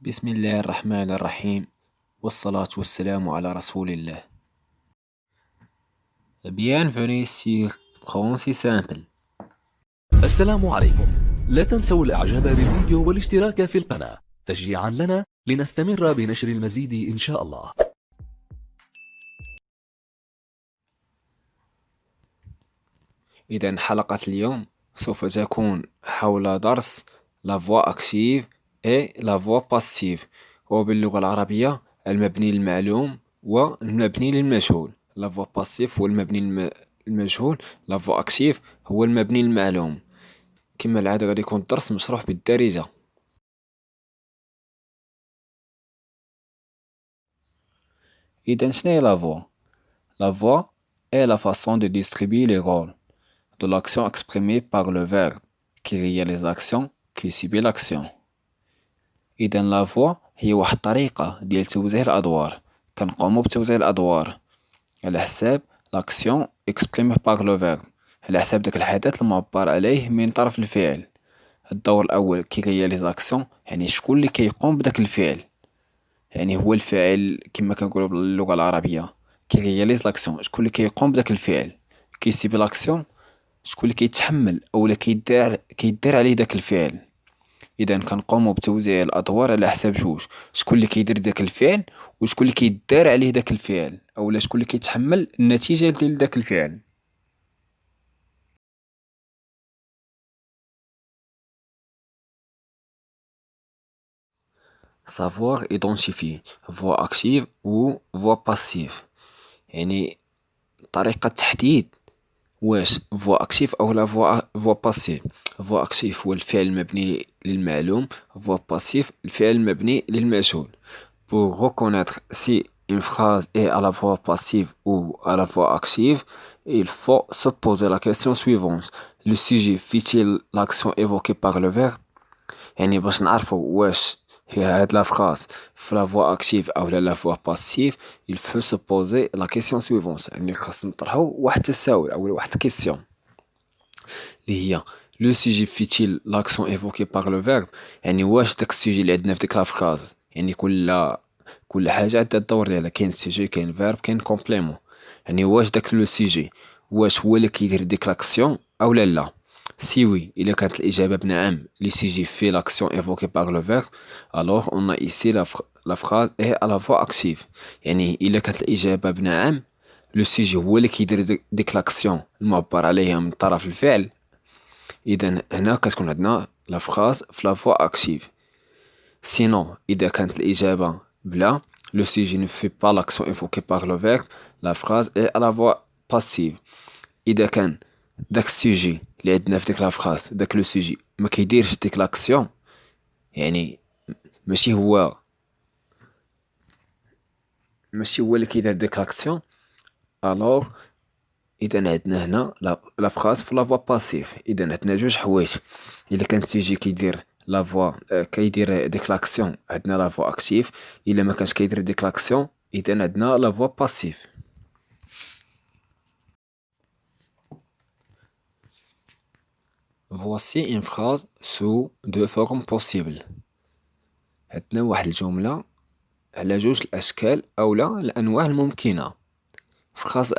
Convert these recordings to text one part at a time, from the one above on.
بسم الله الرحمن الرحيم، والصلاة والسلام على رسول الله. Bienvenue sur Français Simple. السلام عليكم. لا تنسوا الاعجاب بالفيديو والاشتراك في القناة تشجيعا لنا لنستمر بنشر المزيد إن شاء الله. إذا حلقة اليوم سوف تكون حول درس la voix active et la voix passive، وباللغة العربية المبني للمعلوم والمبني للمجهول. la voix passive هو المبني للمجهول، la voix active هو المبني للمعلوم. كما العادة غادي يكون الدرس مشروح بالدارجة. إذا شناهي la voix؟ La voix est la façon de distribuer les rôles de l'action exprimée par le verbe qui réalise l'action qui subit l'action. إذا la voix هي واحد الطريقة ديال توزيع الأدوار، كنقومو بتوزيع الأدوار على حساب l'action exprimée par le verbe، على حساب داك الحدث المعبر عليه من طرف الفعل. الدور الأول كي réalise l'action، يعني شكون اللي كيقوم بداك الفعل، يعني هو الفاعل كما كنقولو باللغة العربية. كي réalise l'action شكون اللي كيقوم بداك الفعل. كي subit l'action شكون اللي كيتحمل اولا كيدار عليه داك الفعل. اذا كنقوموا بتوزيع الادوار على حساب جوج، شكون اللي كيدير داك الفعل وشكون اللي كيدار عليه داك الفعل، اولا شكون اللي كيتحمل النتيجه ديال داك الفعل. savoir identifier voix active ou voix passive، يعني طريقه تحديد واش فوا اكتيف او لا فوا باسيف. فوا اكتيف هو الفعل المبني للمعلوم، فوا باسيف الفعل المبني للمجهول. Pour reconnaître si une phrase est à la fois passive ou à la fois active, il faut se poser la question suivante. Le sujet fait-il l'action évoquée par le verbe؟ يعني باش نعرفوا واش هي هاد لا فراس في لا فوا اكتيف او لا فوا باسيف، il faut se poser la question suivante، يعني خاص نطرحوا واحد التساؤل او واحد الكيسيون اللي هي لو سوجي فيتيل لاكسيون ايفوكي باغ لو فيرب، يعني واش داك السوجي اللي عندنا في ديك لا فراز، يعني كل حاجه عندها الدور ديالها، كاين سوجي كاين فيرب كاين كومبليمون. يعني واش داك لو سوجي واش هو اللي كيدير ديك لاكسيون او لا. Si oui, إلا كانت الإجابة بنعم لي سيجي في l'action évoquée par le verbe، alors on a ici la phrase est à la voix active. يعني إلا كانت الإجابة بنعم لو سيجي هو اللي كيدير ديك لاكسيون المعبر عليها من طرف الفعل، إذا هنا كتكون عندنا لا phrase في la voix active. Sinon إذا كانت الإجابة بلا le sujet ne fait pas l'action évoquée par le verbe، la phrase est à la voix passive. إذا كان داك السوجي اللي عندنا في ديك لا فراس داك لو سوجي ما كيديرش ديك لاكسيون، يعني ماشي هو اللي كيدير ديك لاكسيون، الوغ اذا عندنا هنا لا فراس في لا فوا باسيف. اذا عندنا جوج حوايج، الا كان السوجي كيدير لا فوا كيدير ديك لاكسيون عندنا لا فوا اكتيف، الا ما كانش كيدير ديك لاكسيون اذا عندنا لا فوا باسيف. Voici une phrase sous deux formes possibles. عندنا واحد الجملة على جوج الأشكال أولا الأنواع الممكنة. فراز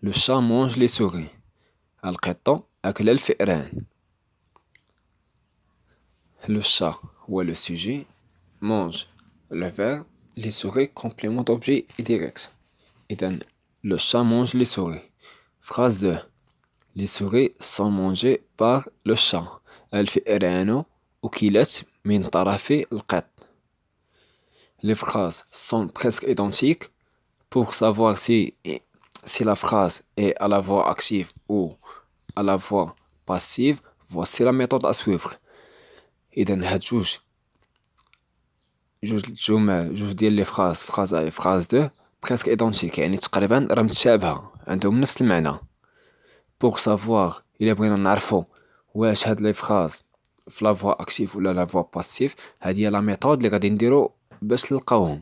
لو شا مونج لي سوغي، القط أكل الفئران. لو شا هو لو سوجي، مونج le verbe، les souris complément d'objet direct. إذن le chat mange les souris. Phrase 2. Les souris sont mangées par le chat. الفئران أكلت من طرف القط. Les phrases sont presque identiques. Pour savoir si la phrase est à la voix active ou à la voix passive, voici la méthode à suivre. إذن هاد جوج ديال لي فراز أ فراز دو بريسك ايدونتيك، يعني تقريبا راه متشابهة، عندهم نفس المعنى. بوغ سافوار إلا بغينا نعرفو واش هاد لي فراز في لا فوا اكتيف ولا لا فوا باسيف، هادي هي لا ميثود اللي غادي نديرو باش نلقاوهم.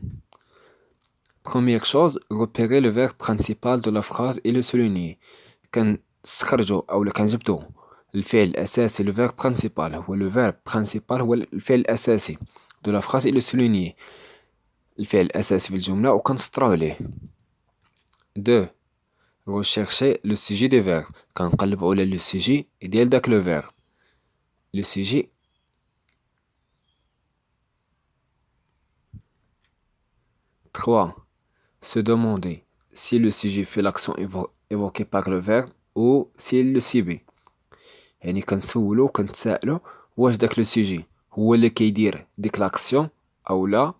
Première chose, repérer le verbe principal de la phrase et le souligner. كنستخرجو أولا كنجبدو الفعل الأساسي، le verbe principal هو le verbe principal هو الفعل الأساسي، de la phrase et le souligner. الفعل الأساسي في الجملة وكنسطرو عليه. 2. Rechercher le sujet du verbe. كنقلبو على le sujet ديال داك le verbe. Le sujet. 3. Se demander si le sujet fait l'action évoquée par le verbe ou s'il le subit. يعني كنسولو كنتسائلو واش داك لو سوجي هو اللي كيدير ديك لاكسيون او لا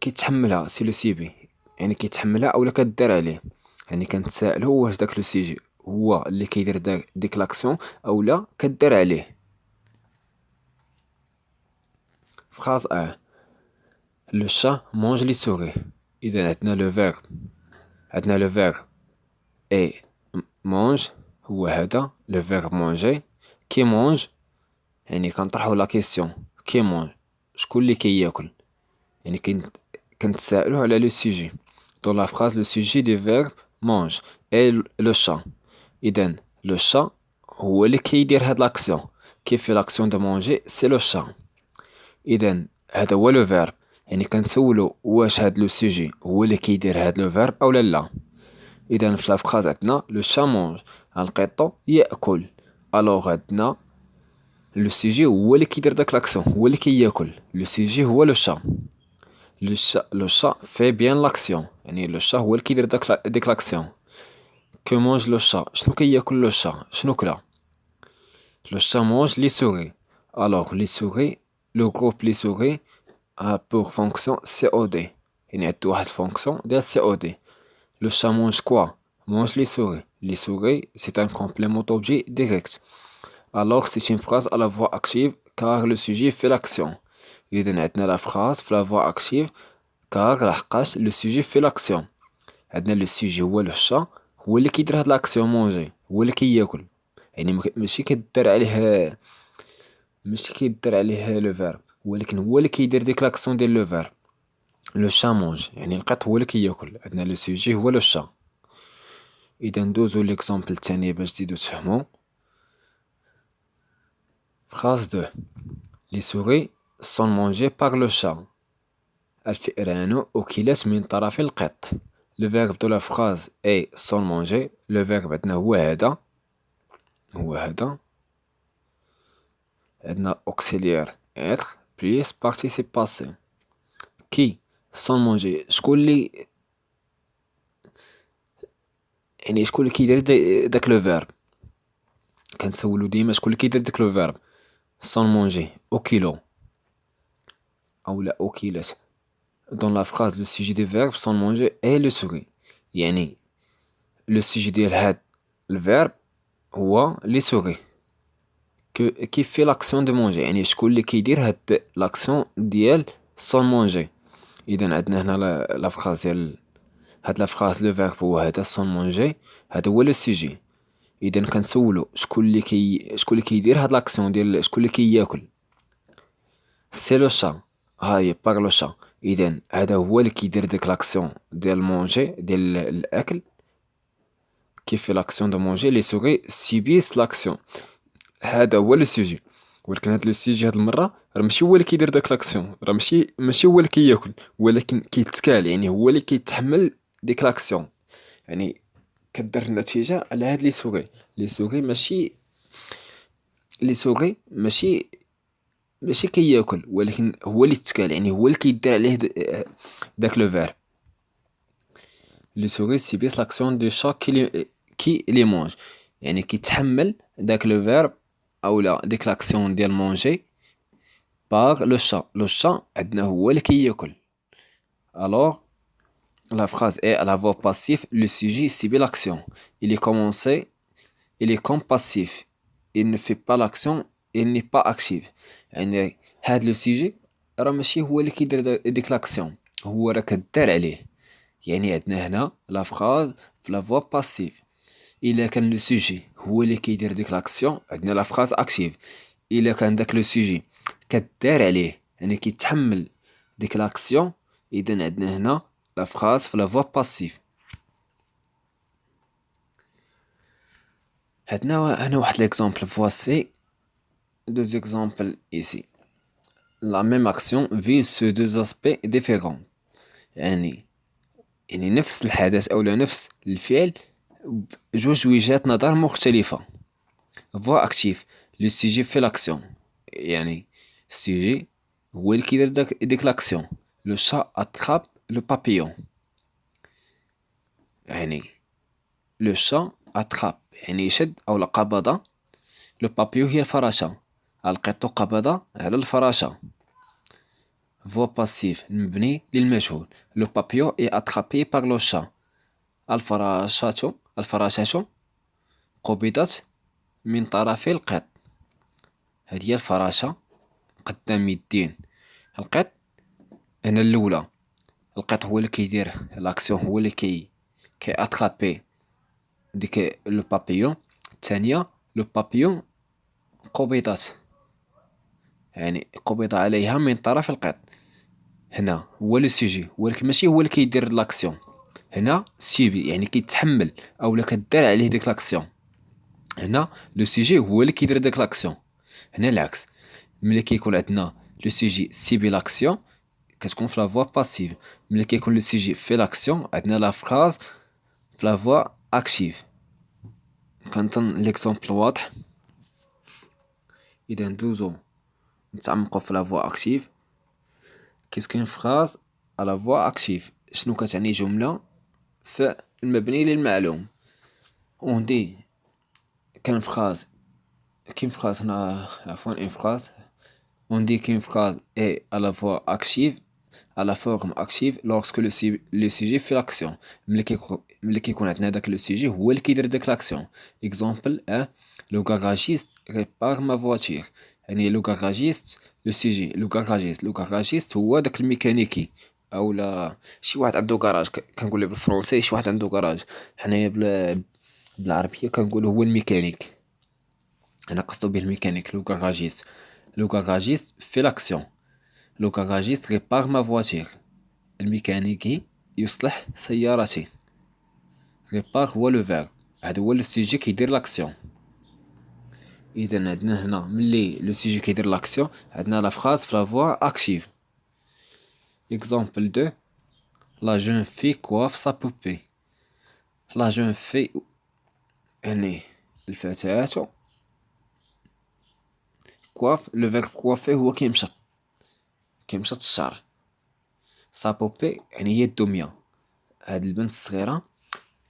كيتحملها سي لو سيبي، يعني كيتحملها اولا كدار عليه. يعني كنتسائلو واش داك لو سوجي هو اللي كيدير ديك لاكسيون او لا كدار عليه. phrase 1. Le chat mange les souris. إذا عندنا لو فيرب et mange هو هذا لو فيرب manger. كي مونج يعني كنطرحو لا كيسيون كي مونج شكون اللي كياكل، يعني كنتسائلو على لو سوجي. dans la phrase le sujet du verbe mange est le chat. إذن le chat هو اللي كيدير هاد لاكسيون، qui fait l'action de manger c'est le chat. إذن هذا هو لو فيرب، يعني كنسولو واش هاد لو سوجي هو اللي كيدير هاد لو فيرب اولا لا. إذن في لا فراز عندنا لو شا مونج القط يأكل، الوغ عندنا لو سوجي هو اللي كيدير داك لاكسيون هو اللي كياكل. لو سوجي هو لو شا. لو شا في بيان لاكسيون، يعني لو شا هو اللي كيدير ديك لاكسيون. كو مونج لو شا شنو كياكل لو شا شنو كلا. لو شا مونج لي سوغي، الوغ لي سوغي لو غروب لي سوغي a pour fonction COD، يعني عندو واحد الفونكسيون ديال COD. Le chat mange quoi? Mange les souris. Les souris, c'est un complément d'objet direct. Alors, c'est une phrase à la voix active car le sujet fait l'action. إذن عندنا la phrase في la voix active car لحقاش le sujet fait l'action. عندنا le sujet هو le chat هو اللي كيدير هاد l'action manger هو اللي كياكل، يعني ماشي كيدار عليه le verbe، ولكن هو اللي كيدير ديك l'action ديال le verbe. لو شا مونج يعني القط هو اللي كياكل، عندنا لو سوجي هو لو شا. اذا ندوزو ليكزامبل الثاني باش تزيدو تفهمو. phrase 2. les souris sont mangées par le chat. الفئران أكلت من طرف القط. le verbe de la phrase est sont mangées. le verbe عندنا هو هذا عندنا auxiliaire être plus participe passé. كي sont mangées شكون اللي يعني شكون اللي كيدير داك لو فيرب. كنسولو ديما شكون اللي كيدير داك لو فيرب. سون مونجي اوكيلو اولا اوكيلات. دون لا فراز لو سوجي دي فيرب سون مونجي اي لو سوغي، يعني لو سوجي ديال هاد الفيرب هو لي سوغي كي في لاكسيون دو مونجي، يعني شكون اللي كيدير هاد لاكسيون ديال سون مونجي. اذا عندنا هنا لا فراز ديال هاد لا فراز لو فيرب هو هذا سون مونجي، هذا هو لو سوجي. اذا كنسولو شكون اللي كيدير هاد لاكسيون ديال شكون اللي كياكل. سي لو شا، هاي بار لو شا. اذا هذا هو اللي كيدير ديك لاكسيون ديال مونجي ديال الاكل، كيف لاكسيون دو مونجي لي سوغي سيبيس لاكسيون. هذا هو لو سوجي، ولكن هاد لو سوجي هاد المره راه ماشي هو اللي كيدير داك لاكسيون، راه ماشي هو اللي كياكل، ولكن كيتكال، يعني هو اللي كيتحمل ديك لاكسيون، يعني كدار النتيجة على هاد لي سوغي. لي سوغي ماشي كياكل، ولكن هو اللي تكال، يعني هو اللي كيدير عليه داك لو فيرب. لي سوغي سيبيس لاكسيون دو شا كي لي مونج، يعني كيتحمل داك لو فيرب اولا ديك لاكسيون ديال مونجي باغ لو شا. لو شا عندنا هو اللي كياكل. الوغ la phrase est à la voix passive, le sujet subit l'action. Il est commencé, il est comme passif. Il ne fait pas l'action, il n'est pas actif. يعني هاد لو سوجي راه ماشي هو اللي كيدير ديك لاكسيون، هو راه كدار عليه. يعني عندنا هنا لا فراز في لا فوا باسيف. الا كان لو سوجي هو اللي كيدير ديك لاكسيون عندنا لا فراز اكتيف. الا كان داك لو سوجي كدار عليه يعني كيتحمل ديك لاكسيون، اذا عندنا هنا la phrase في la voix passive. عندنا هنا واحد l'exemple. voici deux exemples ici. la même action vise sur deux aspects différents. يعني نفس الحدث أو نفس الفعل جوج وجهات نظر مختلفة. voix active le sujet fait l'action يعني السوجي هو اللي كيدير ديك لاكسيون. لو شا اتراب لو بابيون يعني لو شا اتراب يعني يشد أو قبض. لو بابيون هي الفراشة، القط قبض على الفراشة. فوا باسيف المبني للمجهول لو بابيون اي اترابي باغ لو شا. الفراشة قبضت من طرف القط. هذه هي الفراشة قدام يدين القط. هنا الأولى القط هو اللي كيدير لاكسيون، هو اللي كي اترابي ديك لو بابيون. الثانية لو بابيون قبضت يعني قبض عليها من طرف القط. هنا هو لو سوجي ولكن ماشي هو اللي كيدير لاكسيون. هنا سيبي يعني كيتحمل اولا كدار عليه ديك لاكسيون. هنا لو سوجي هو اللي كيدير ديك لاكسيون. هنا العكس، ملي كيكون عندنا لو سوجي سيبي لاكسيون كتكون في لا فوا باسيف. ملي كيكون لو سوجي في لاكسيون عندنا لا فراز في لا فوا اكتيف. كنظن ليكزامبل واضح. اذا ندوزو نتعمقو في لا فوا اكتيف. كاين فراز على فوا اكتيف شنو كتعني؟ جملة في المبني للمعلوم. وندي كاين فراز هنا عفوا une phrase on dit qu'une phrase est à la fois active à la forme active lorsque le sujet fait l'action. ملي كيكون عندنا داك لو سوجي هو اللي كيدير ديك لاكسيون. اكزامبل لو garagiste répare ma voiture يعني لو garagiste لو سوجي لو garagiste هو داك الميكانيكي اولا شي واحد عنده كراج. كنقول بالفرنسي شي واحد عنده كراج، حنايا بالعربيه كنقول هو الميكانيك. انا قصدو به الميكانيك لو garagiste. لو garagiste في لاكسيون. لو garagiste répare ma voiture الميكانيكي يصلح سيارتي. ريبار هو لو فيرب، هذا هو لو سوجي كيدير لاكسيون. اذا عندنا هنا ملي لو سوجي كيدير لاكسيون عندنا لا فراز في لا فوا اكتيف. اكزامبل 2 لا جون في كواف سا بوبي. لا جون في يعني الفتاة كواف لو فيرب كوافي هو كيمشط الشعر. سا بوبي يعني هي الدمية. هاد البنت الصغيرة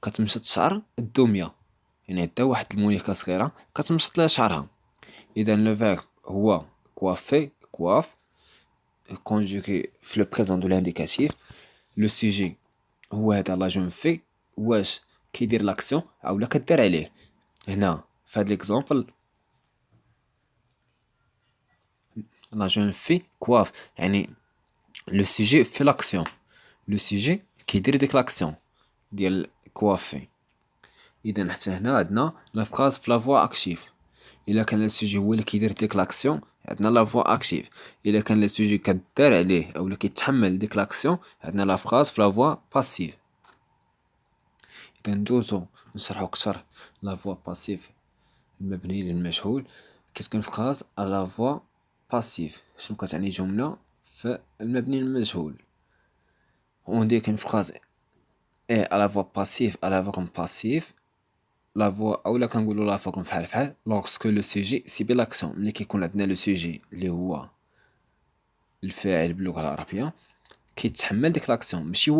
كتمشط شعر الدمية يعني عندها واحد المونيكا صغيرة كتمشط لها شعرها. اذا لو فيرب هو كوافي كواف كونجوغي في لو بريزون دو لانديكاتيف. لو سوجي هو هذا لا جون في واش كيدير لاكسيون اولا كدار عليه. هنا في هاد ليكزامبل لا جون في كواف يعني لو سوجي في لاكسيون. لو سوجي كيدير ديك لاكسيون ديال كوافي. اذا حتى هنا عندنا لا فراز في لا فوا اكتيف. الا كان السوجي هو اللي كيدير ديك لاكسيون عندنا لا فوا اكتيف. الا كان السوجي كدار عليه اولا كيتحمل ديك لاكسيون عندنا لا فراز في لا فوا باسيف. اذا ندوزو نشرحو اكثر لا فوا باسيف المبني للمجهول. كتكون فراز على لا فوا باسيف شنو كتعني؟ جملة في المبني للمجهول. on dit qu'une phrase est à la voix passive à la forme passive لا فوا اولا كنقولوا لا فورم فحال لوغسكو لو سوجي سيبي لاكسيون. ملي كيكون عندنا لو سوجي اللي هو الفاعل باللغه العربيه كيتحمل ديك لاكسيون. ماشي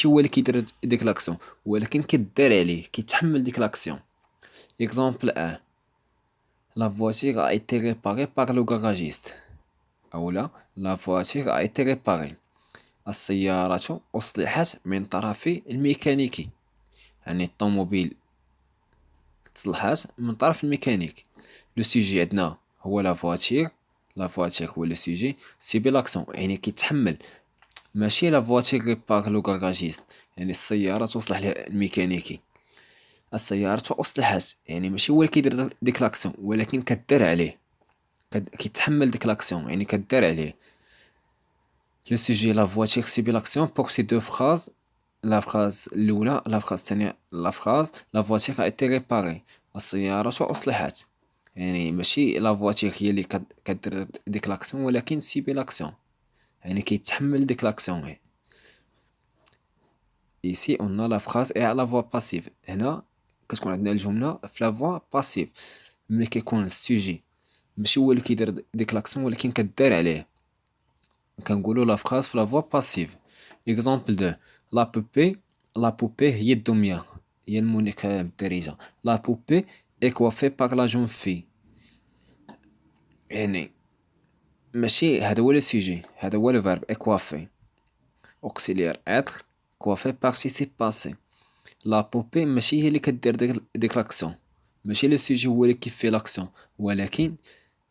هو اللي كيدير ديك لاكسيون ولكن كدار عليه كيتحمل ديك لاكسيون. اكزامبل لا فواتير a été réparée par le garagiste اولا لا فواتير a été réparée السيارة أصلحت من طرف الميكانيكي يعني الطوموبيل تصلحات من طرف الميكانيك. لو سوجي عندنا هو لا فواتير هو لو سوجي سيبي لاكسيون يعني كيتحمل. ماشي لا فواتير ريبار لو غاراجيست يعني السيارة تصلح الميكانيكي. السيارة أصلحت يعني ماشي هو اللي كيدير ديك لاكسيون ولكن كدار عليه كيتحمل ديك لاكسيون يعني كدار عليه. لو سوجي لا فواتير سيبي لاكسيون بوغ سي دو فراز. لا فراز الأولى لا فراز الثانية لا فراز لا فواتير a été réparée السيارة أصلحت. يعني ماشي لا فواتير هي اللي كدير ديك لاكسيون ولكن سيبي لاكسيون، يعني كيتحمل ديك لاكسيون. ici on a la phrase est à la voix passive. هنا كتكون عندنا الجملة في لا فوا باسيف، ملي كيكون السوجي ماشي هو اللي كيدير ديك لاكسيون ولكن كدار عليه، كنقولوا لا فراز في لا فوا باسيف. اكزامبل دو لا بوبي هي الدمية، هي المونيكا بالدارجة. لا بوبي اي كوافي باغ لا جون في، يعني ماشي هذا هو لو سوجي، هذا هو لو فيرب اي كوافي اوكسيليير اتر كوافي بارتيسيب باسي. لا بوبي ماشي هي اللي كدير ديك لاكسيون، ماشي لو سوجي هو اللي كيفي لاكسيون، ولكن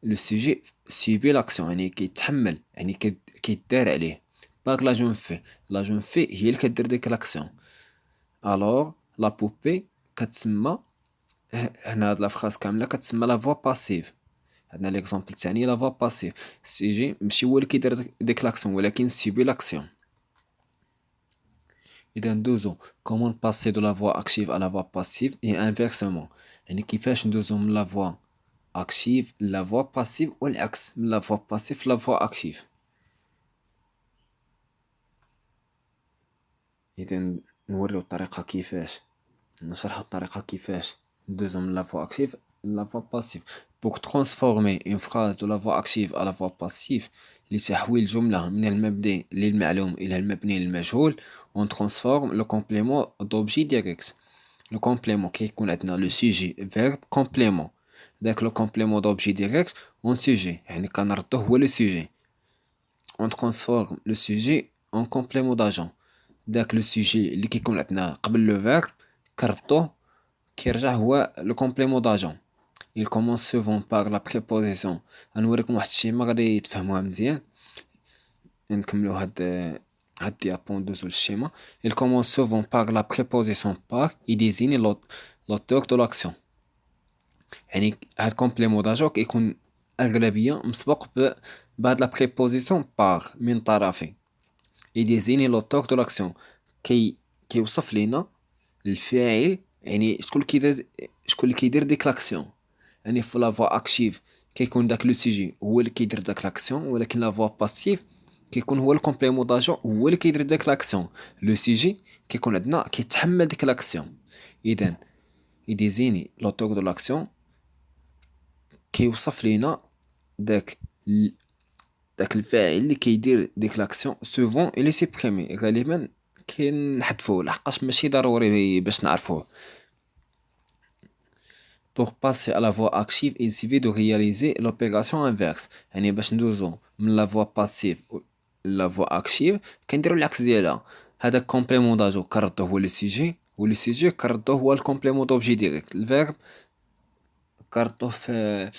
لو سوجي سيبي لاكسيون، يعني كيتحمل، يعني كيدار عليه. باغ لا جون في، لا جون في هي اللي كدير ديك لاكسيون. الوغ لا بوبي كتسمى هنا هاد لا فراس كامله كتسمى لا فوا باسيف. عندنا ليكزامبل الثاني لا فوا باسيف، السوجي ماشي هو اللي كيدير ديك لاكسيون ولكن سيبي لاكسيون. اذا ندوزو كومون باسي دو لا فوا اكتيف على لا فوا باسيف اي انفيرسمون، يعني كيفاش ندوزو من لا فوا اكتيف لا فوا باسيف والعكس من لا فوا باسيف لا فوا اكتيف. اذا نوريو الطريقه كيفاش نشرحو الطريقه كيفاش ندوزو من لا فوا اكتيف لا فوا باسيف. pour transformer une phrase de la voix active à la voix passive لتحويل جملة من المبني للمعلوم إلى المبني للمجهول on transforme le complément d'objet direct. le complément كيكون عندنا le sujet verbe complément، داك le complément d'objet direct en sujet، يعني كنردوه هو le sujet. on transforme le sujet en complément d'agent، داك le sujet اللي كيكون عندنا قبل le verbe كنردوه كيرجع هو le complément d'agent. il commence souvent par la préposition. غنوريكم واحد الشيما غادي تفهموها مزيان. نكملو هاد الديابون ندوزو للشيما. il commence souvent par la préposition par il désigne l'auteur de l'action، يعني هاد complément d'agent كيكون أغلبية مسبوق بهاد la préposition par من طرفي. il désigne l'auteur de l'action كيوصف لينا الفاعل، يعني شكون اللي كيدير ديك لاكسيون. يعني في لا فوا اكتيف كيكون داك لو سوجي هو اللي كيدير داك لاكسيون، ولكن لا فوا باسيف كيكون هو الكومبليمون داجون هو اللي كيدير داك لاكسيون. لو سوجي كيكون عندنا كيتحمل ديك لاكسيون. اذا يديزيني لوتور دو لاكسيون كيوصف لينا داك الفاعل اللي كيدير ديك لاكسيون. سوفون الي سيبريمي، غالبا كنحذفوه لحقاش ماشي ضروري باش نعرفوه. pour passer à la voix active il suffit de réaliser l'opération inverse، يعني باش ندوزو من la voix passive la voix active كنديرو العكس ديالها. هذا كومبليمون داجو كنردوه هو لو سوجي، ولو سوجي كنردوه هو الكومبليمون دوبجي ديريكت. الفيرب كنردوه في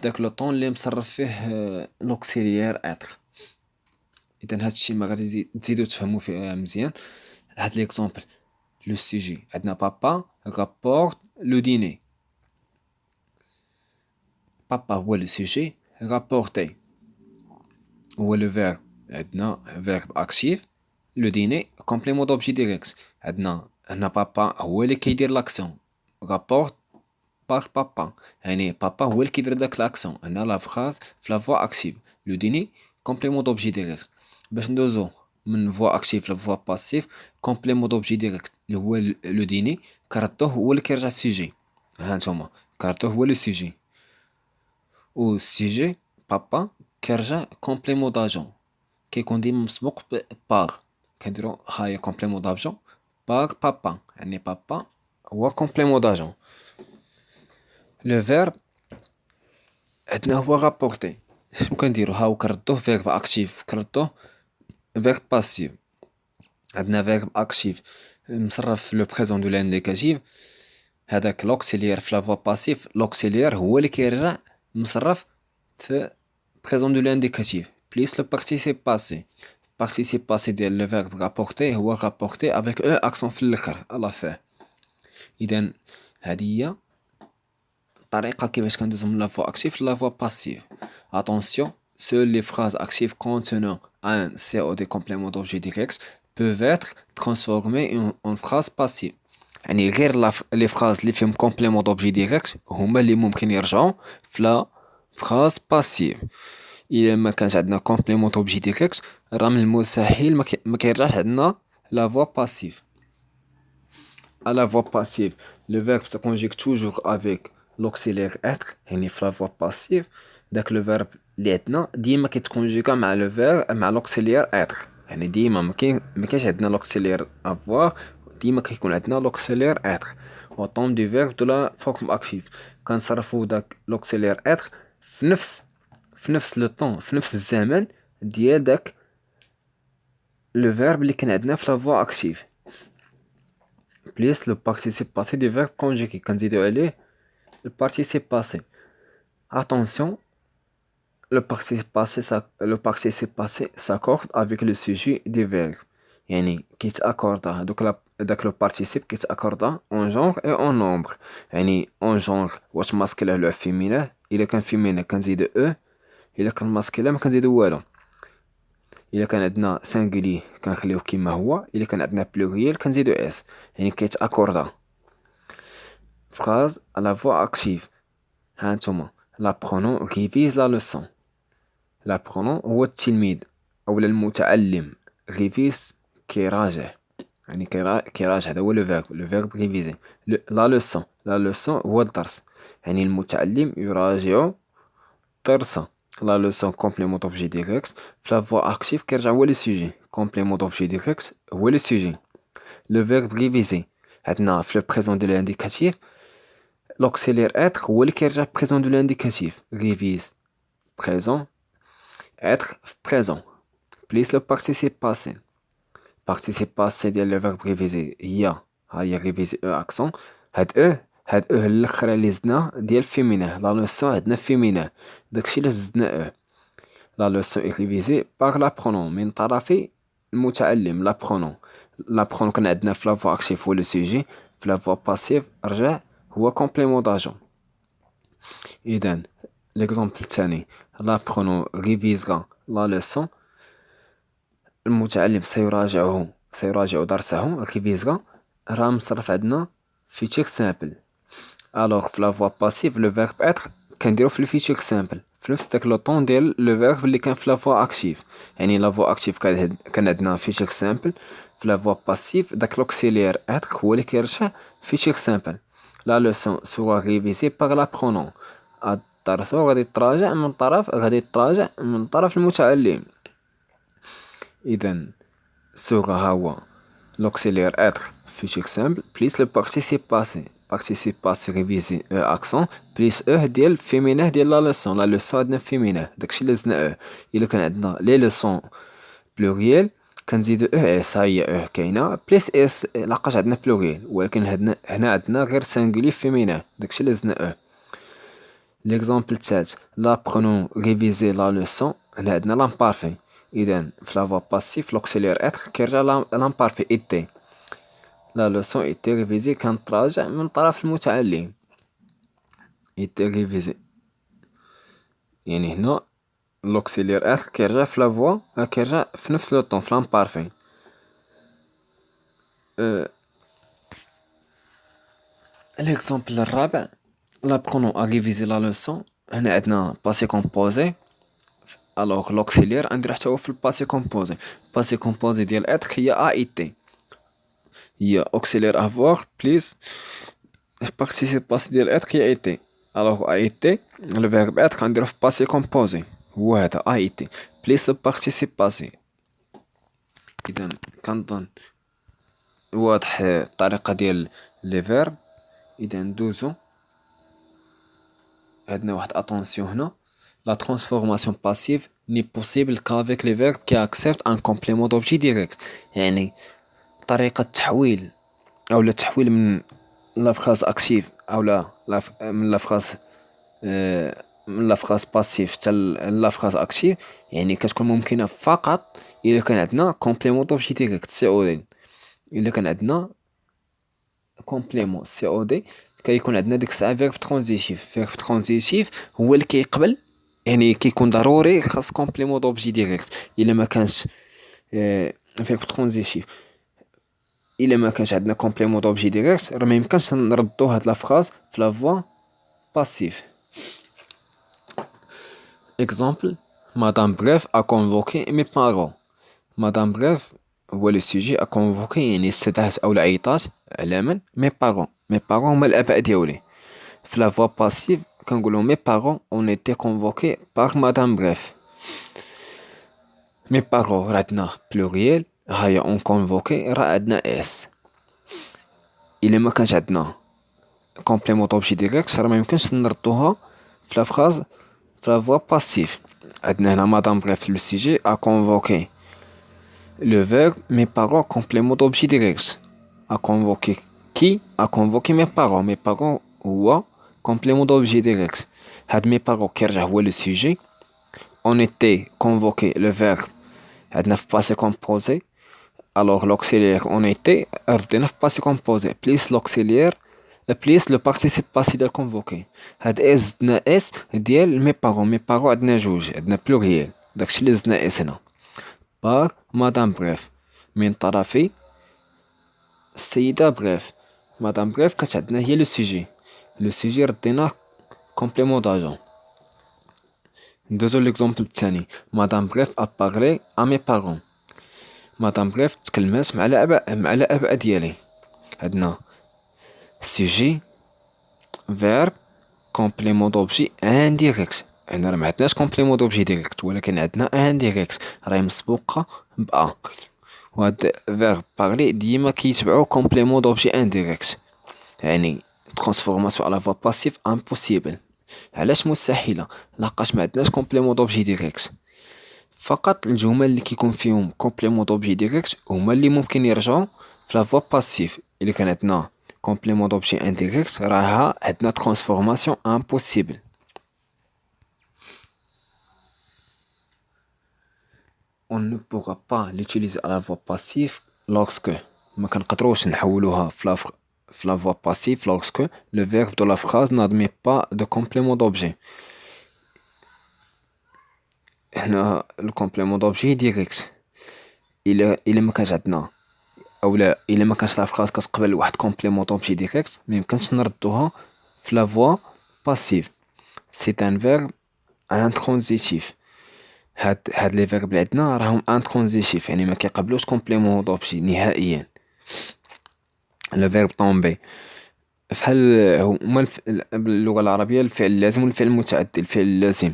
داك لو طون اللي مصرف فيه لوكسيليير اتر. اذا هاد الشيء ما غادي تزيدو تفهموا فيه مزيان. هاد ليكزامبل لو سوجي عندنا بابا رابورت لو ديني. بابا هو لو سوجي، رابورتي هو لو فيرب، عندنا فيرب اكتيف. لو ديني كومبليمون دوبجي ديريكت، عندنا هنا بابا هو اللي كيدير لاكسيون. رابورت باغ بابا، يعني بابا هو اللي كيدير داك لاكسيون. هنا لا فراز في لا فوا اكتيف. لو ديني كومبليمون دوبجي ديريكت. باش ندوزو من فوا اكتيف لفوا باسيف كومبليمون دوبجي ديريكت اللي هو لو ديني كردوه هو اللي كيرجع السوجي. ها نتوما كردوه هو لو سوجي، و السوجي بابا كيرجع كومبليمون داجون كيكون ديما مسبوق باغ. كنديرو هاهي كومبليمون داجون باغ بابا، يعني بابا هو كومبليمون داجون. لو فيرب عندنا هو رابورتي. شنو كنديرو؟ هاو كنردوه فيرب اكتيف كنردوه فيرب باسيف. عندنا فيرب اكتيف مصرف في لو بريزون دو لانديكاتيف. هذاك لوكسيليير في لا فوا باسيف، لوكسيليير هو اللي كيرجع مصرف في بريزون دو لانديكاتيف بليس لو بارتيسيب باسي. بارتيسيب باسي ديال لو فيرب رابورتي هو رابورتي افيك او اكسون في الاخر الا فيه. اذا هذه هي الطريقه كيفاش كندوزو من لا فوا اكتيف لا فوا باسيف. اتونسيون seules les phrases actives contenant un COD complément d'objet direct peuvent être transformées en phrase passive. يعني غير لي فراز اللي فيهم كومبليمون دوبجي ديريكت هما اللي ممكن يرجعوا في لا فراز باسيف. الا ما كانش عندنا كومبليمون دوبجي ديريكت راه من المستحيل ما كيرجعش عندنا لا فوا باسيف. à la voix passive le verbe se conjugue toujours avec l'auxiliaire être يعني في la voix passive داك le verbe اللي عندنا ديما كيتكونجوغا مع le verbe مع l'auxiliaire être يعني ديما ما كاينش عندنا l'auxiliaire avoir ديما كيكون عندنا l'auxiliaire être au temps du verbe de la forme active كنصرفوا داك l'auxiliaire être في نفس لو طون في نفس الزمن ديال داك لو فيرب اللي كان عندنا في لا فوا اكتيف بليس لو بارتيسيب باسي دي فيرب كونجوغي كنزيدو عليه البارتيسيب باسي. اتونسيون le participe passé s'accorde avec le sujet du verbe يعني كيتاكوردا داك لو بارتيسيب كيتاكوردا اون جونغ اي اون نومبر يعني اون جونغ واش ماسكله ولا فيمينه الا كان فيمينه كنزيدو او الا كان ماسكله ما كنزيدو والو الا كان عندنا سانغولي كنخليوه كيما هو الا كان عندنا بلوريال كنزيدو اس يعني كيتاكوردا. phrase à la voix active ها نتوما l'apprenant révise la leçon. l'apprenant هو التلميذ اولا المتعلم révise كيراجع يعني كيراجع هذا هو لو فيرب réviser. la leçon هو الدرس يعني المتعلم يراجع درسا. la leçon complément d'objet direct في la voix active كيرجع هو لو سوجي complément d'objet direct هو لو سوجي. le verbe réviser عندنا في le présent de l'indicatif l'auxiliaire être هو اللي كيرجع présent de l'indicatif révise présent être présent plus le participe passé ديال le verbe réviser هي réviser accent هاد الاخر اللي زدناه ديال فيمينه لا لوسون عندنا فيمينه داكشي اللي زدنا لا لوسون اي ريفيزي باغ لابرونون من طرف المتعلم. لابرونون كان عندنا في لا فوا اكتيف هو لو سوجي في لا فوا باسيف رجع هو كومبليمون داجون. اذا ليكزامبل الثاني لابرونون ريفيزغا لا لوسون المتعلم سيراجع درسه ريفيزغا راه مصرف عندنا فيتشر سامبل. الوغ في لا فوا باسيف لو فيرب être كنديرو في الفيتشر سامبل في نفس داك لو طون ديال لو فيرب اللي كان في لا فوا اكتيف يعني لا فوا اكتيف كان عندنا فيتشر سامبل في لا فوا باسيف داك لوكسيليير être هو اللي كيرجع فيتشر سامبل. لا لوسون سوا ريفيزي باغ لابرونون الدرس غادي يتراجع من طرف المتعلم. اذا سوا هو l'auxiliaire être futur simple plus le participe passé révisé accent plus ديال féminin ديال la leçon عندنا féminin داكشي اللي زدنا الا كان عندنا لي leçons pluriel كنزيدو اس هي كاينه بليس اس لاقاش عندنا pluriel ولكن هنا عندنا غير singulier féminin داكشي اللي زدنا l'exemple الثالث l'apprenant réviser la leçon هنا عندنا l'imparfait. إذن في لا فوا باسيف l'auxiliaire être كيرجع l'imparfait était. la leçon était révisée كانت تراجع من طرف المتعلم était révisée يعني هنا l'auxiliaire être كيرجع في لا فوا كيرجع في نفس لو طون في l'imparfait. l'exemple الرابع l'apprenant a révisé la leçon هنا عندنا passé composé alors l'auxiliaire ندير حتى هو في الباسي كومبوزي ديال être هي a été هي auxiliaire avoir plus participe passé ديال être هي été alors a été le verbe être نديرو في passé composé هو هذا a été plus le participe passé. إذا كنظن واضح الطريقة ديال لي فيرب. إذا ندوزو عندنا واحد attention هنا. La transformation passive n'est possible qu'avec les verbes qui acceptent un complément d'objet direct يعني طريقة تحويل أو التحويل من لا فراز أكتيف أو من لا فراز باسيف حتى لا فراز أكتيف يعني كتكون ممكنة فقط إلا كان عندنا complément d'objet direct COD. إلا كان عندنا complément COD كيكون عندنا ديك الساعة فيرب ترانزيتيف هو اللي كيقبل يعني كيكون ضروري خاص complément d'objet direct. إلا ما كانش فيرب ترانزيتيف إلا ما كانش عندنا كومبليمون دوبجي ديريكت راه ما يمكنش نردو هاد لا فراز في لا فوا باسيف. Exemple, Madame Bref a convoqué mes parents. Madame Bref هو لو سوجي a convoqué يعني استدعت أو عيطات على من؟ mes parents. mes parents هما الآباء ديالي. في لا فوا باسيف كنقولو mes parents ont été convoqués par Madame Bref. mes parents راه عندنا بلوريال هيا اون كونفوكي راه عندنا اس. إلا ما كانش عندنا كومبليمون دوبجي ديريكت راه ما يمكنش نردوها في لا فراز في لا فوا باسيف. عندنا هنا مدام بريف لو سيجي ا كونفوكي لو فيرب مي بارون كومبليمون دوبجي ديريكت ا كونفوكي كي ا كونفوكي مي بارون. مي بارون هو كومبليمون دوبجي ديريكت. هاد مي بارون كيرجع هو لو سيجي. اون ايتي كونفوكي لو فيرب عندنا في باسي كومبوزي. الوغ لوكسيليير اون ايتي ردينا في باسي كومبوزي بليس لوكسيليير بليس لو بارتيسيب باسي ديال كونفوكي. هاد اس زدنا اس ديال مي بارون. مي بارون عندنا جوج عندنا بلوريال داكشي اللي زدنا اس هنا. بار مدام بريف من طرف السيدة بريف. مدام بريف كانت عندنا هي لو سوجي. لو سوجي رديناه كومبليمون داجون. ندوزو ليكزومبل الثاني. مدام بريف ا بارلي ا مي بارون. مدام بريف تكلمات مع الآباء ديالي. عندنا سوجي فيرب كومبليمون دوبجي انديريكت. هنا راه ما عندناش كومبليمون دوبجي ديريكت ولكن عندنا انديريكت راهي مسبوقة بأ. وهاد فيرب بارلي ديما كيتبعو كومبليمون دوبجي انديريكت يعني ترانسفورماسيون على فوا باسيف امبوسيبل. علاش مستحيلة؟ لقاش ما عندناش كومبليمون دوبجي ديريكت. فقط الجمل اللي كيكون فيهم كومبليمون دوبجي ديريكت هما اللي ممكن يرجعوا في لا فوا باسيف. الا كان عندنا كومبليمون دوبجي انديريكت راها عندنا ترانسفورماسيون امبوسيبل. On ne pourra pas l'utiliser à la voix passive lorsque ما كنقدروش نحولوها في la voix passive lorsque le verbe de la phrase n'admet pas de complément d'objet. هنا الكومبليمون دوبجي ديريكت. إلا ما كانش عندنا اولا الا ما كانش لا فراز كتقبل واحد كومبليمون دوبجي ديريكت ما يمكنش نردوها في لا فوا باسيف. سي ان فيرب انترانزيتيف. هاد لي فيرب اللي عندنا راهم انترانزيتيف يعني ما كيقبلوش كومبليمون دوبجي نهائيا. لو فيرب طومبي فحال هما باللغة العربية الفعل اللازم والفعل المتعدي. الفعل اللازم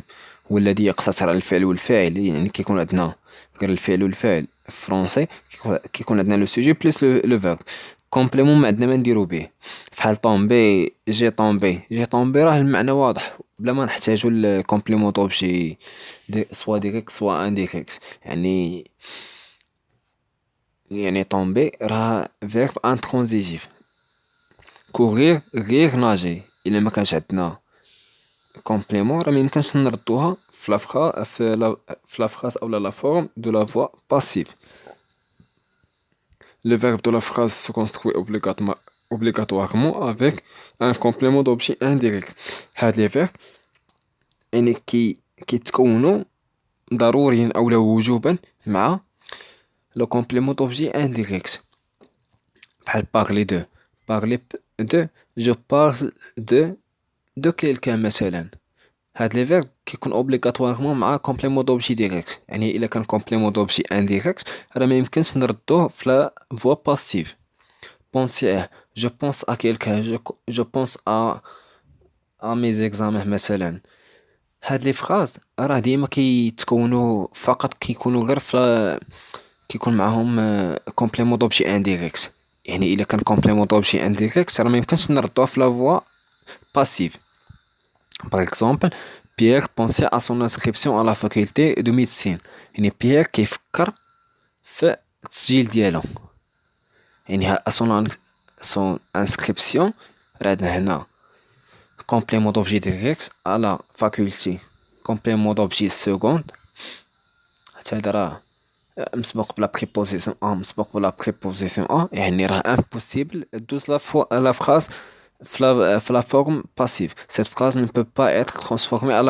هو الذي يقتصر على الفعل والفاعل يعني كيكون عندنا غير الفعل والفاعل في فرونسي كيكون عندنا لو سوجي بلس لو فيرب. كومبليمون ما عندنا ما نديرو به. فحال طومبي جي طومبي. جي طومبي راه المعنى واضح بلا ما نحتاجو الكومبليمون دوبجي سوا ديريكت سوا انديريكت يعني طومبي راه فيرب انترانزيتيف. كورير غير ناجي. الا ما كانش عندنا كومبليمون راه ما يمكنش نردوها في لا فراز او لا فورم دو لا فوا باسيف. Le verbe de la phrase se construit obligatoirement avec un complément d'objet indirect. هاد لي فيرب يعني كيتكونوا ضروريا او لا وجوبا مع لو كومبليمون دوبجي انديريكت. بحال parler de je parle de quelqu'un مثلا. هاد لي فيرب كيكون اوبليغاتوارمون مع كومبليمون دوبجي ديريكت يعني الا كان كومبليمون دوبجي انديريكت راه ما يمكنش نردوه في لا فوا باسيف. بونسي je pense à quelqu'un je pense à mes examens مثلا. هاد لي فراز راه ديما كيتكونوا فقط كيكونوا غير كيكون معاهم كومبليمون دوبجي انديريكت يعني الا كان كومبليمون دوبجي انديريكت راه ما يمكنش نردوه في لا فوا باسيف. Par exemple, Pierre pensait à son inscription à la faculté de médecine. يعني بيير كيفكر في التسجيل ديالو يعني son inscription راه عندنا هنا complément d'objet direct à la faculté complément d'objet second حتى هذا راه مسبوق بلا بريبوزيسيون مسبوق بلا بريبوزيسيون يعني راه impossible دوز لا phrase في la forme passive. Cette phrase ne peut pas être transformée à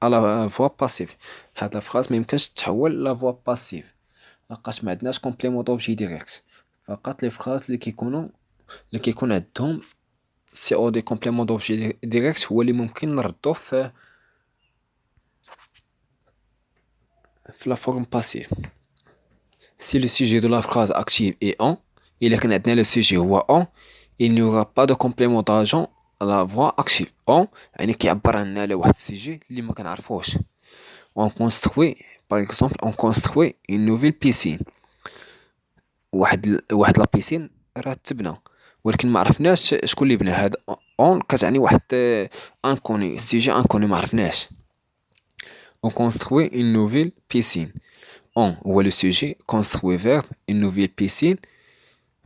la voix passive. هاد la phrase ما يمكنش تحول لا voix passive لقاش ما عندناش complément d'objet direct. فقط لي فراز اللي كيكون عندهم سي او دي كومبليمون دوبجي ديريكت هو اللي ممكن نردو في لا فورم باسيف. Si le sujet de la phrase active est on, إلا كان عندنا le sujet هو on, il n'y aura pas de complément d'agent à la voix active. On يعني كيعبر عنا على واحد السوجي اللي ما كنعرفوش. On construit, par exemple, on construit une nouvelle piscine. واحد لا بيسين راه تبنى، ولكن ما عرفناش شكون اللي بنى. هاد on كتعني واحد انكوني، سوجي انكوني ما عرفناش. On construit une nouvelle piscine. On هو لو سوجي، construit verbe une nouvelle piscine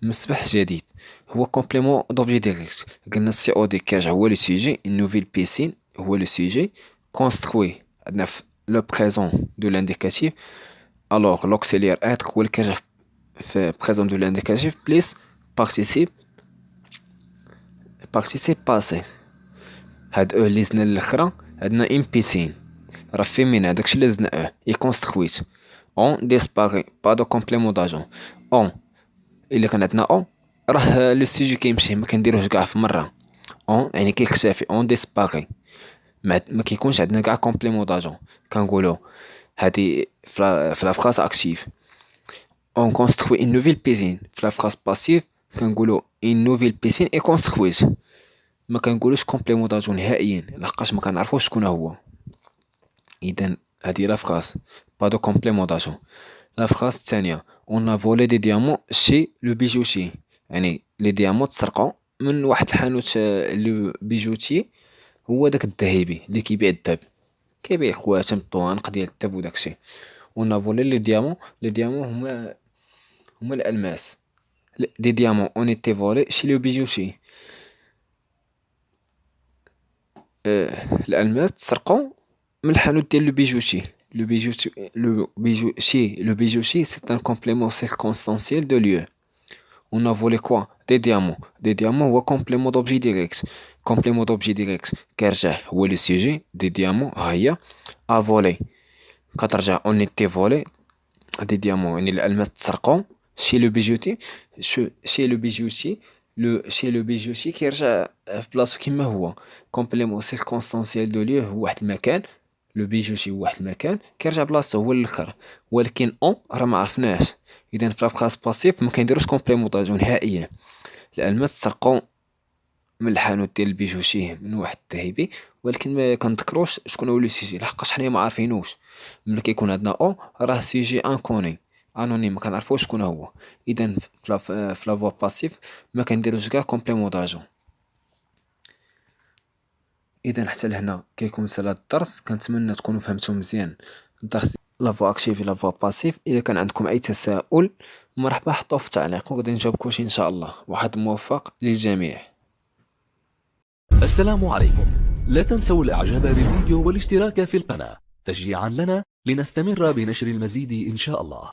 مسبح جديد هو كومبليمون دوبجي ديريكت. قلنا سي او دي كيرجع هو لو سوجي، une nouvelle piscine هو لو سوجي، construit عندنا في لو بريزون دو لانديكاتيف، الوغ لوكسيليير اتر هو اللي كيرجع في بريزون دو لانديكاتيف بليس participe passé. هاد او اللي زدنا للخرا عندنا une piscine راه فيمينا، داكشي اللي زدنا او اي كونسترويت. on disparaît pas de complément d'agent. on إلا كان عندنا on راه لو سوجي كيمشي ما كنديروش كاع في مرة. on يعني كيختفي. on disparaît ما كيكونش عندنا كاع كومبليمون داجون. كنقولو هادي في لا فراس اكتيف on construit une nouvelle piscine. في لا فراس باسيف كنقولو une nouvelle piscine est construite. ما كنقولوش كومبليمون داجون نهائيا لحقاش ما كنعرفوش شكون هو. اذا هادي لا فراس با دو كومبليمون داجون. لا فراس الثانية on a volé des diamants chez le bijoutier. يعني لي ديامون تسرقوا من واحد الحانوت لو بيجوتي، هو داك الذهبي اللي كيبيع الذهب، كيبيع خواتم الطوانق ديال الذهب وداكشي. on a volé les diamants. les diamants هما الالماس. des diamants ont été volés chez le bijoutier. الالماس تسرقوا من الحانوت ديال لو بيجوتي. le bijoutier c'est un complément circonstanciel de lieu. On a volé quoi? Des diamants. Des diamants هو complément d'objet direct. complément d'objet direct كيرجع هو le sujet. des diamants ها هي a volé كترجع on était volé. des diamants يعني الألماس تسرقوا chez le bijoutier. chez le bijoutier chez le bijoutier كيرجع في بلاصتو كيما هو. complément circonstanciel de lieu هو واحد المكان. لو بيجوتي هو واحد المكان كيرجع بلاصتو هو الاخر، ولكن اون راه ما عرفناش. اذا في لافراس باسيف ما كنديروش كومبليمون داجون نهائيا. الالماس تسرقوا من الحانوت ديال البيجوتي من واحد الذهبي، ولكن ما كنذكروش شكون هو لو سيجي لحقاش حنا ما عارفينوش. ملي كيكون عندنا او راه سيجي انكوني انونيم ما كنعرفوش شكون هو. اذا في لا فوا باسيف ما كنديروش كاع كومبليمون داجون. اذا حتى لهنا كيكون سال هاد الدرس. كنتمنى تكونوا فهمتوا مزيان الدرس لا فوا اكتيف لا فوا باسيف. اذا كان عندكم اي تساؤل مرحبا حطوه في التعليق وغادي نجاوبكم ان شاء الله. واحد موفق للجميع. السلام عليكم. لا تنسوا الاعجاب بالفيديو والاشتراك في القناة تشجيعا لنا لنستمر بنشر المزيد ان شاء الله.